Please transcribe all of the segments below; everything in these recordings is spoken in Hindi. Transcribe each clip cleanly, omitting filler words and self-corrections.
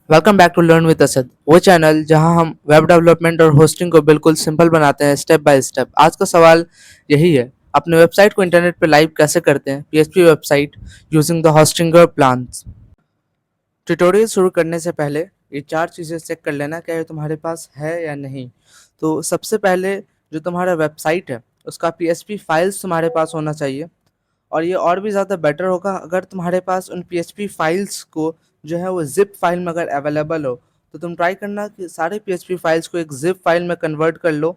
Welcome back to learn with Asad, वो चैनल जहां हम वेब डेवलपमेंट और होस्टिंग को बिल्कुल सिंपल बनाते हैं स्टेप बाय स्टेप। आज का सवाल यही है, अपने वेबसाइट को इंटरनेट पे लाइव कैसे करते हैं PHP website using the Hostinger plans. Tutorial शुरू करने से पहले ये चार चीज़ें चेक कर लेना क्या ये तुम्हारे पास है या नहीं। तो सबसे पहले जो तुम्हारा वेबसाइट है उसका पीएचपी फाइल्स तुम्हारे पास होना चाहिए। और ये और भी ज़्यादा बेटर होगा अगर तुम्हारे पास उन पीएचपी फाइल्स को जो है वो जिप फाइल में अगर अवेलेबल हो, तो तुम ट्राई करना कि सारे पीएचपी फाइल्स को एक जिप फाइल में कन्वर्ट कर लो,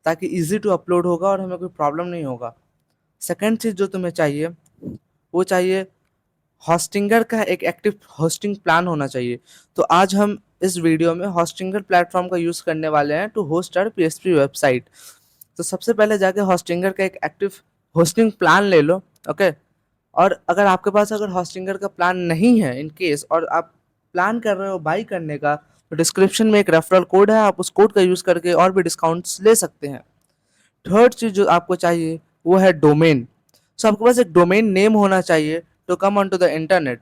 ताकि इजी टू अपलोड होगा और हमें कोई प्रॉब्लम नहीं होगा। सेकंड चीज़ जो तुम्हें चाहिए वो चाहिए होस्टिंगर का एक एक्टिव होस्टिंग प्लान होना चाहिए। तो आज हम इस वीडियो में होस्टिंगर प्लेटफॉर्म का यूज़ करने वाले हैं to host our PHP website. तो सबसे पहले जाके होस्टिंगर का एक एक्टिव होस्टिंग प्लान ले लो। ओके। और अगर आपके पास अगर होस्टिंगर का प्लान नहीं है इन केस, और आप प्लान कर रहे हो बाई करने का, तो डिस्क्रिप्शन में एक रेफरल कोड है, आप उस कोड का यूज़ करके और भी डिस्काउंट्स ले सकते हैं। थर्ड चीज़ जो आपको चाहिए वो है डोमेन। सो आपके पास एक डोमेन नेम होना चाहिए to come on to the internet.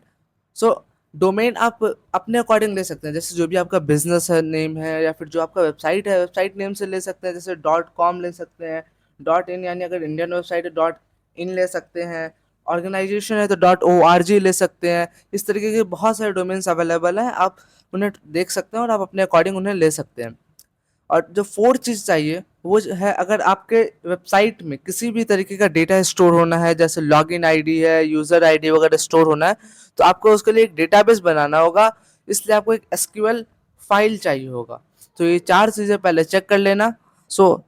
So domain आप अपने अकॉर्डिंग ले सकते हैं, जैसे जो भी आपका बिजनेस है नेम है, या फिर जो आपका वेबसाइट है वेबसाइट नेम से ले सकते हैं, जैसे डॉट कॉम ले सकते हैं, डॉट इन यानी अगर इंडियन वेबसाइट है डॉट इन ले सकते हैं, ऑर्गेनाइजेशन है तो डॉट ओ आर जी ले सकते हैं। इस तरीके के बहुत सारे डोमेन्स अवेलेबल हैं, आप उन्हें देख सकते हैं और आप अपने अकॉर्डिंग उन्हें ले सकते हैं। और जो फोर्थ चीज़ चाहिए वो है, अगर आपके वेबसाइट में किसी भी तरीके का डेटा स्टोर होना है, जैसे लॉगिन आईडी है, यूज़र आईडी वगैरह स्टोर होना है, तो आपको उसके लिए एक डेटाबेस बनाना होगा। इसलिए आपको एक एसक्यूएल फाइल चाहिए होगा। तो ये चार चीज़ें पहले चेक कर लेना। सो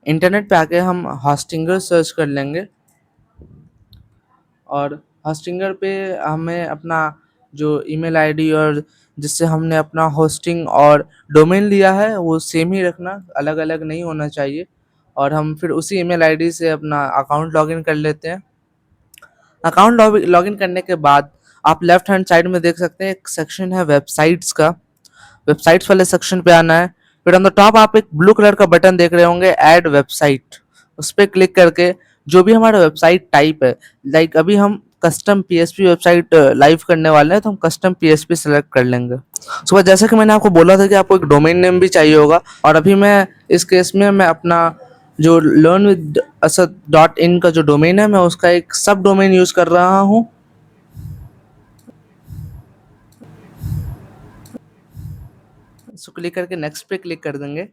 इंटरनेट पे आके हम होस्टिंगर सर्च कर लेंगे, और होस्टिंगर पे हमें अपना जो ईमेल आईडी और जिससे हमने अपना होस्टिंग और डोमेन लिया है वो सेम ही रखना, अलग अलग नहीं होना चाहिए। और हम फिर उसी ईमेल आईडी से अपना अकाउंट लॉगिन कर लेते हैं। अकाउंट लॉगिन करने के बाद आप लेफ्ट हैंड साइड में देख सकते हैं एक सेक्शन है वेबसाइट्स का। वेबसाइट्स वाले सेक्शन पे आना है। फिर ऑन द टॉप आप एक ब्लू कलर का बटन देख रहे होंगे, ऐड वेबसाइट। उस पर क्लिक करके जो भी हमारा वेबसाइट टाइप है, लाइक अभी हम कस्टम पीएचपी वेबसाइट लाइव करने वाले हैं, तो हम कस्टम पीएचपी सेलेक्ट कर लेंगे। सुबह जैसे कि मैंने आपको बोला था कि आपको एक डोमेन नेम भी चाहिए होगा, और अभी मैं इस केस में मैं अपना जो learn with Asad dot in का जो डोमेन है मैं उसका एक सब डोमेन यूज कर रहा हूँ। इसको क्लिक करके नेक्स्ट पे क्लिक कर देंगे।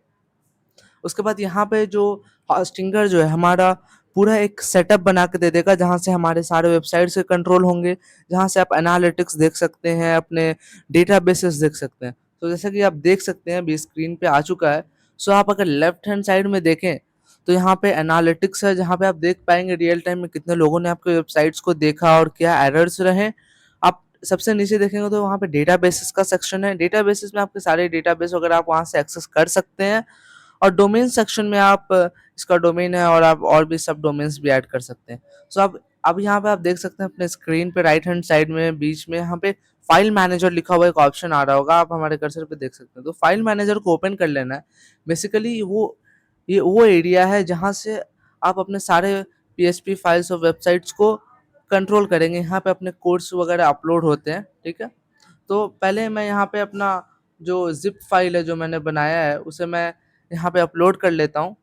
उसके बाद यहाँ पे जो होस्टिंगर जो है हमारा पूरा एक सेटअप बना के दे देगा, जहाँ से हमारे सारे वेबसाइट्स के कंट्रोल होंगे, जहाँ से आप एनालिटिक्स देख सकते हैं, अपने डेटाबेसेस देख सकते हैं। तो जैसा कि आप देख सकते हैं अभी स्क्रीन पे आ चुका है। सो आप अगर लेफ्ट हैंड साइड में देखें तो यहाँ पे एनालिटिक्स है, जहाँ पे आप देख पाएंगे रियल टाइम में कितने लोगों ने आपके वेबसाइट्स को देखा और क्या एरर्स रहे। आप सबसे नीचे देखेंगे तो वहाँ पे डेटाबेसेस का सेक्शन है। डेटाबेसेस में आपके सारे डेटाबेस वगैरह आप वहाँ से एक्सेस कर सकते हैं। और डोमेन सेक्शन में आप इसका डोमेन है और आप और भी सब डोमेन्स भी ऐड कर सकते हैं। सो अब यहाँ पे आप देख सकते हैं अपने स्क्रीन पे राइट हैंड साइड में बीच में यहाँ पे फाइल मैनेजर लिखा हुआ एक ऑप्शन आ रहा होगा, आप हमारे कर्सर पे देख सकते हैं। तो फाइल मैनेजर को ओपन कर लेना है। बेसिकली ये वो एरिया है जहाँ से आप अपने सारे पीएचपी फाइल्स और वेबसाइट्स को कंट्रोल करेंगे। यहाँ पे अपने कोड्स वगैरह अपलोड होते हैं, ठीक है। तो पहले मैं यहाँ पे अपना जो जिप फाइल है जो मैंने बनाया है उसे मैं यहाँ पे अपलोड कर लेता हूँ।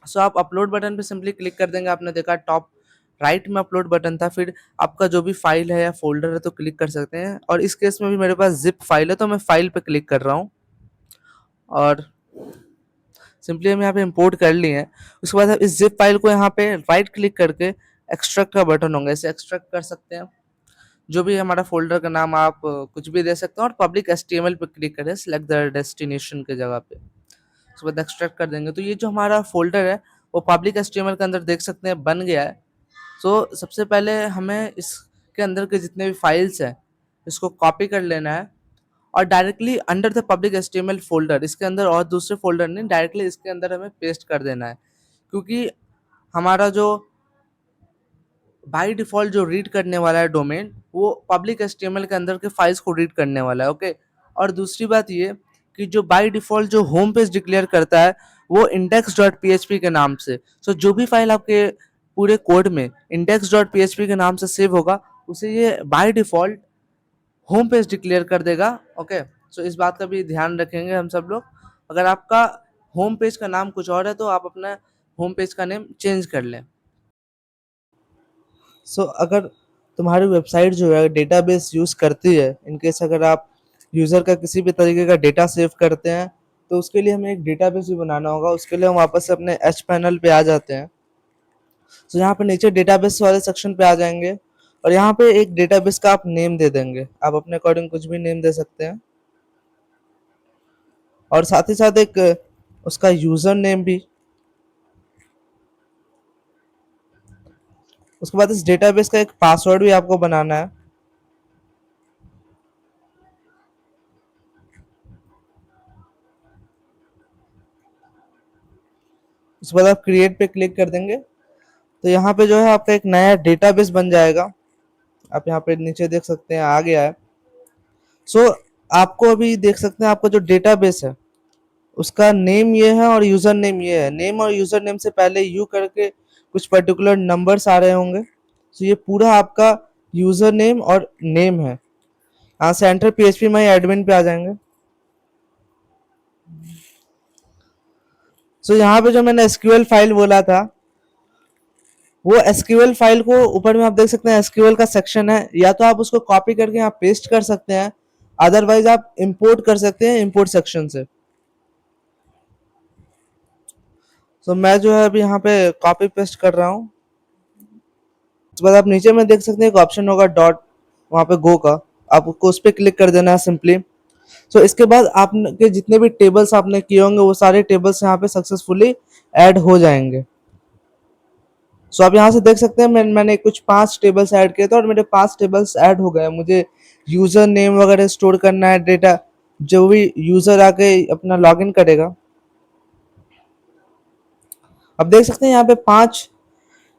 सो आप अपलोड बटन पे सिंपली क्लिक कर देंगे। आपने देखा टॉप राइट में अपलोड बटन था, फिर आपका जो भी फाइल है या फोल्डर है तो क्लिक कर सकते हैं। और इस केस में भी मेरे पास जिप फाइल है तो मैं फाइल पे क्लिक कर रहा हूँ, और सिंपली हम यहाँ पे इंपोर्ट कर लिए हैं। उसके बाद आप इस जिप फाइल को यहाँ पे राइट क्लिक करके एक्सट्रैक्ट का बटन होगा, इसे एक्सट्रैक्ट कर सकते हैं। जो भी हमारा फोल्डर का नाम आप कुछ भी दे सकते हैं, और पब्लिक एचटीएमएल पे क्लिक करें सिलेक्ट द डेस्टिनेशन के जगह पे। उसके बाद एक्सट्रैक्ट कर देंगे तो ये जो हमारा फोल्डर है वो पब्लिक एचटीएमएल के अंदर देख सकते हैं बन गया है। सो सबसे पहले हमें इसके अंदर के जितने भी फाइल्स हैं इसको कॉपी कर लेना है, और directly under the public HTML folder, इसके अंदर और दूसरे फोल्डर नहीं, डायरेक्टली इसके अंदर हमें पेस्ट कर देना है। क्योंकि हमारा जो बाय डिफ़ॉल्ट जो रीड करने वाला है डोमेन, वो पब्लिक एचटीएमएल के अंदर के फाइल्स को रीड करने वाला है। ओके। और दूसरी बात ये कि जो बाय डिफ़ॉल्ट जो होम पेज डिक्लेयर करता है वो इंडेक्स डॉट पीएचपी के नाम से। सो जो भी फाइल आपके पूरे कोड में इंडेक्स डॉट पीएचपी के नाम से सेव होगा उसे ये by default home page declare कर देगा। ओके, सो इस बात का भी ध्यान रखेंगे हम सब लोग। अगर आपका होम पेज का नाम कुछ और है तो आप अपना होम पेज का नेम चेंज कर लें। सो अगर तुम्हारी वेबसाइट जो है डेटाबेस यूज़ करती है, इनकेस अगर आप यूज़र का किसी भी तरीके का डेटा सेव करते हैं, तो उसके लिए हमें एक डेटाबेस भी बनाना होगा। उसके लिए हम वापस से अपने एच पैनल पे आ जाते हैं। तो यहाँ पे नीचे डेटाबेस वाले सेक्शन पे आ जाएंगे और यहाँ पे एक डेटाबेस का आप नेम दे देंगे। आप अपने अकॉर्डिंग कुछ भी नेम दे सकते हैं और साथ ही साथ एक उसका यूजर नेम भी। उसके बाद इस डेटाबेस का एक पासवर्ड भी आपको बनाना है। उसके बाद आप क्रिएट पे क्लिक कर देंगे तो यहाँ पे जो है आपका एक नया डेटाबेस बन जाएगा। आप यहाँ पे नीचे देख सकते हैं आ गया है। सो आपको अभी देख सकते हैं आपका जो डेटाबेस है उसका नेम ये है और यूजर नेम ये है। नेम और यूजर नेम से पहले यू करके कुछ पर्टिकुलर नंबर्स आ रहे होंगे। तो ये पूरा आपका यूजर नेम और नेम है। यहाँ से एंटर पीएचपी माई एडमिन पे आ जाएंगे। सो यहाँ पे जो मैंने एसक्यूएल फाइल बोला था, वो एसक्यूएल फाइल को ऊपर में आप देख सकते हैं एसक्यूएल का सेक्शन है। या तो आप उसको कॉपी करके यहाँ पेस्ट कर सकते हैं, अदरवाइज आप इंपोर्ट कर सकते हैं इंपोर्ट सेक्शन से। तो मैं जो है अभी यहाँ पे कॉपी पेस्ट कर रहा हूँ। उसके बाद आप नीचे में देख सकते हैं एक ऑप्शन होगा डॉट, वहाँ पे गो का, आपको उस पर क्लिक कर देना है सिंपली। सो इसके बाद आपके जितने भी टेबल्स आपने किए होंगे वो सारे टेबल्स यहाँ पे सक्सेसफुली ऐड हो जाएंगे। सो आप यहाँ से देख सकते हैं मैंने कुछ 5 टेबल्स ऐड किए थे और मेरे 5 टेबल्स ऐड हो गए। मुझे यूजर नेम वगैरह स्टोर करना है, डेटा जो भी यूजर आके अपना लॉगिन करेगा। अब देख सकते हैं यहाँ पे 5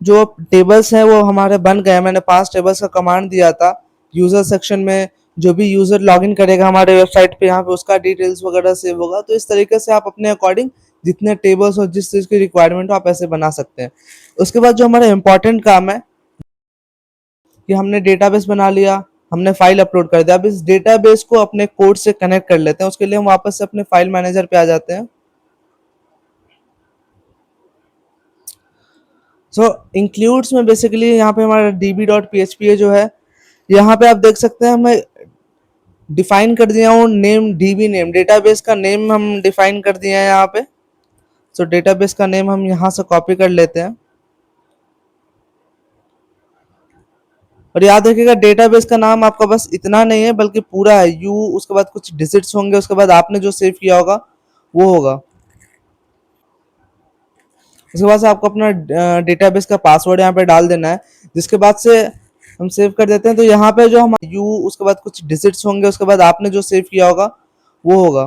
जो टेबल्स हैं वो हमारे बन गए। मैंने 5 टेबल्स का कमांड दिया था यूजर सेक्शन में। जो भी यूजर लॉगिन करेगा हमारे वेबसाइट पे यहाँ पे उसका डिटेल्स वगैरह सेव होगा। तो इस तरीके से आप अपने अकॉर्डिंग जितने टेबल्स और जिस चीज़ की रिक्वायरमेंट हो आप ऐसे बना सकते हैं। उसके बाद जो हमारा इंपॉर्टेंट काम है कि हमने डेटाबेस बना लिया, हमने फाइल अपलोड कर दिया। अब इस डेटाबेस को अपने कोड से कनेक्ट कर लेते हैं। उसके लिए हम वापस से अपने फाइल मैनेजर पे आ जाते हैं। सो इंक्लूड्स में बेसिकली यहाँ पे हमारा db.php जो है, यहाँ पे आप देख सकते हैं हमें डिफाइन कर दिया हूँ नेम, डीबी नेम, डेटाबेस का नेम हम डिफाइन कर दिया है यहाँ पे। सो डेटाबेस का नेम हम यहाँ से कॉपी कर लेते हैं और याद रखिएगा डेटाबेस का नाम आपका बस इतना नहीं है बल्कि पूरा है। यू, उसके बाद कुछ डिजिट्स होंगे, उसके बाद आपने जो सेव किया होगा वो होगा। उसके बाद से आपको अपना डेटाबेस का पासवर्ड यहाँ पे डाल देना है, जिसके बाद से हम सेव कर देते हैं। तो यहाँ पे जो हम यू, उसके बाद कुछ डिजिट्स होंगे, उसके बाद आपने जो सेव किया होगा वो होगा।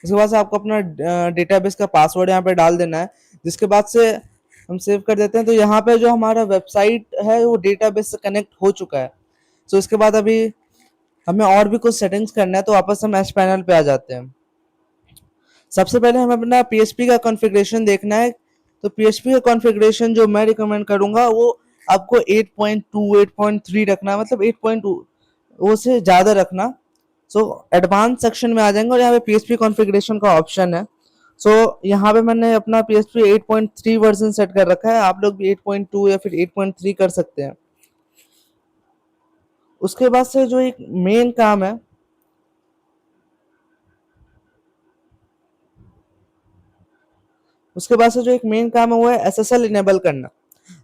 उसके बाद से आपको अपना डेटाबेस का पासवर्ड यहाँ पे डाल देना है, जिसके बाद से हम सेव कर देते हैं। तो यहाँ पे जो हमारा वेबसाइट है वो डेटाबेस से कनेक्ट हो चुका है। तो इसके बाद अभी हमें और भी कुछ सेटिंग्स करना है, तो वापस हम एच पैनल पे आ जाते हैं। सबसे पहले हमें अपना पीएचपी का कॉन्फ़िगरेशन देखना है। तो पीएचपी का कॉन्फ़िगरेशन जो मैं रिकमेंड करूंगा वो आपको 8.2 8.3 रखना है, मतलब 8.2 वो से ज़्यादा रखना। सो एडवांस सेक्शन में आ जाएंगे और यहाँ पे पीएचपी कॉन्फ़िगरेशन का ऑप्शन है। सो यहाँ पे मैंने अपना पीएचपी 8.3 वर्जन सेट कर रखा है। आप लोग भी 8.2 या फिर 8.3 कर सकते हैं। उसके बाद से जो एक मेन काम है, उसके बाद से जो एक मेन काम है वो है एसएसएल इनेबल करना।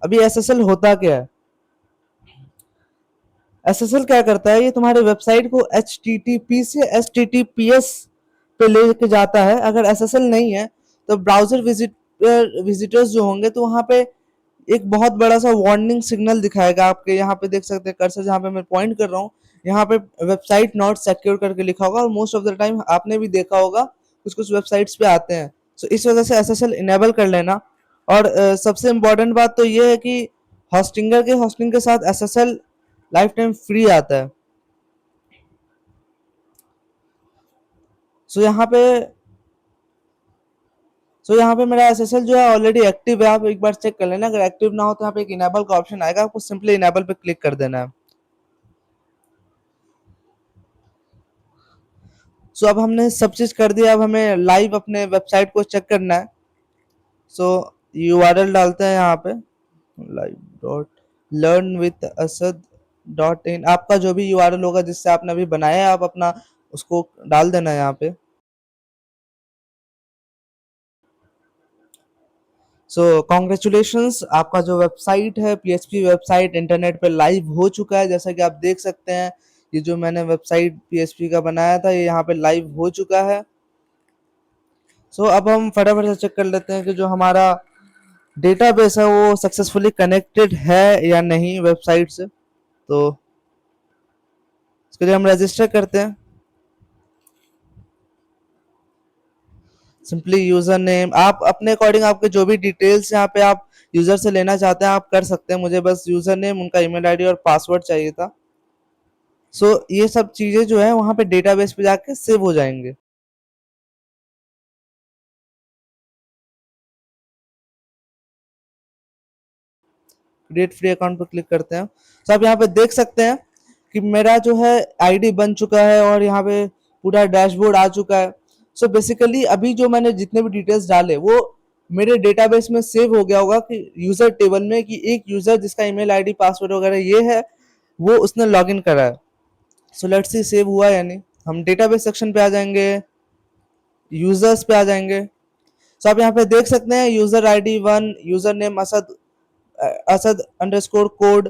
अभी एसएसएल होता क्या है? एसएसएल क्या करता है, ये तुम्हारे वेबसाइट को एचटीटीपी से एचटीटीपीएस पे लेके जाता है। अगर एसएसएल नहीं है तो ब्राउजर विजिटर्स जो होंगे तो वहां पे एक बहुत बड़ा सा वार्निंग सिग्नल दिखाएगा। आपके यहाँ पे देख सकते हैं कर्सर जहाँ पे मैं पॉइंट कर रहा हूँ, यहाँ पे वेबसाइट नॉट सिक्योर करके लिखा होगा और मोस्ट ऑफ द टाइम आपने भी देखा होगा कुछ कुछ वेबसाइट्स पे आते हैं। सो इस वजह से एसएसएल इनेबल कर लेना। और सबसे इम्पोर्टेंट बात तो ये है कि होस्टिंग के साथ एसएसएल लाइफ टाइम फ्री आता है। सो यहाँ पे सो यहाँ पे मेरा SSL जो है ऑलरेडी एक्टिव है, आप एक बार चेक कर लेना। अगर एक्टिव ना हो तो यहाँ पे एक इनेबल का ऑप्शन आएगा, आपको सिंपली इनेबल पे क्लिक कर देना है। सो अब हमने सब चीज कर दिया, अब हमें लाइव अपने वेबसाइट को चेक करना है। सो URL डालते हैं यहाँ पे, live.learnwithasad.in। आपका जो भी URL होगा जिससे आपने अभी बनाया है, आप अपना उसको डाल देना है यहाँ पे। सो कॉन्ग्रेचुलेशंस, आपका जो वेबसाइट है PHP वेबसाइट इंटरनेट पे लाइव हो चुका है। जैसा कि आप देख सकते हैं, ये जो मैंने वेबसाइट PHP का बनाया था ये यहाँ पे लाइव हो चुका है। सो अब हम फटाफट से चेक कर लेते हैं कि जो हमारा डेटाबेस है वो सक्सेसफुली कनेक्टेड है या नहीं वेबसाइट से। तो इसके लिए हम रजिस्टर करते हैं। सिंपली यूजर नेम, आप अपने अकॉर्डिंग आपके जो भी डिटेल्स यहाँ पे आप यूजर से लेना चाहते हैं आप कर सकते हैं। मुझे बस यूजर नेम, उनका ईमेल आईडी और पासवर्ड चाहिए था। सो ये सब चीजें जो है वहां पे डेटाबेस पे जाके सेव हो जाएंगे। क्रिएट फ्री अकाउंट पर क्लिक करते हैं। तो आप यहाँ पे देख सकते हैं कि मेरा जो है आईडी बन चुका है और यहाँ पे पूरा डैशबोर्ड आ चुका है। सो बेसिकली अभी जो मैंने जितने भी डिटेल्स डाले वो मेरे डेटाबेस में सेव हो गया होगा कि यूजर टेबल में, कि एक यूजर जिसका ईमेल आईडी पासवर्ड वगैरह ये है वो उसने लॉगिन करा है। सो लेट्स सी सेव हुआ या नहीं। हम डेटाबेस सेक्शन पे आ जाएंगे, यूजर्स पे आ जाएंगे। सो आप यहाँ पे देख सकते हैं user ID 1, user name Asad Asad underscore code,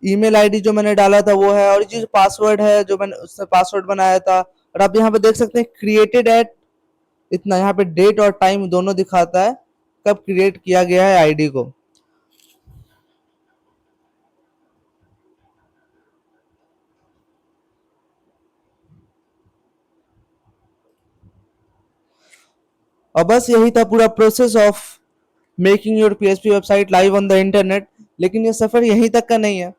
email ID जो मैंने डाला था वो है, और ये जो पासवर्ड है जो मैंने उससे पासवर्ड बनाया था। और आप यहाँ पे देख सकते हैं क्रिएटेड एट इतना, यहाँ पे डेट और टाइम दोनों दिखाता है कब क्रिएट किया गया है आईडी को। और बस यही था पूरा process of making your PHP website live on the internet. लेकिन ये सफर यहीं तक का नहीं है।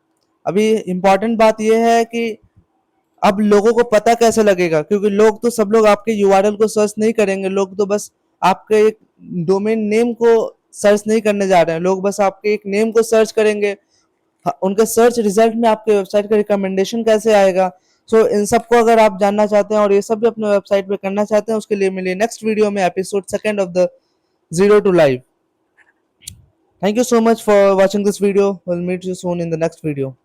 अभी इम्पोर्टेंट बात यह है कि अब लोगों को पता कैसे लगेगा, क्योंकि लोग तो सब लोग आपके URL को सर्च नहीं करेंगे। लोग तो बस आपके एक डोमेन नेम को सर्च नहीं करने जा रहे हैं, लोग बस आपके एक नेम को सर्च करेंगे। उनके सर्च रिजल्ट में आपके वेबसाइट का रिकमेंडेशन कैसे आएगा। सो इन सबको अगर आप जानना चाहते हैं और ये सब भी अपने वेबसाइट पे करना चाहते हैं, उसके लिए मिलिए नेक्स्ट वीडियो में episode 2 of the Zero to Live। Thank you so much for watching this video. We'll meet you soon in the next video.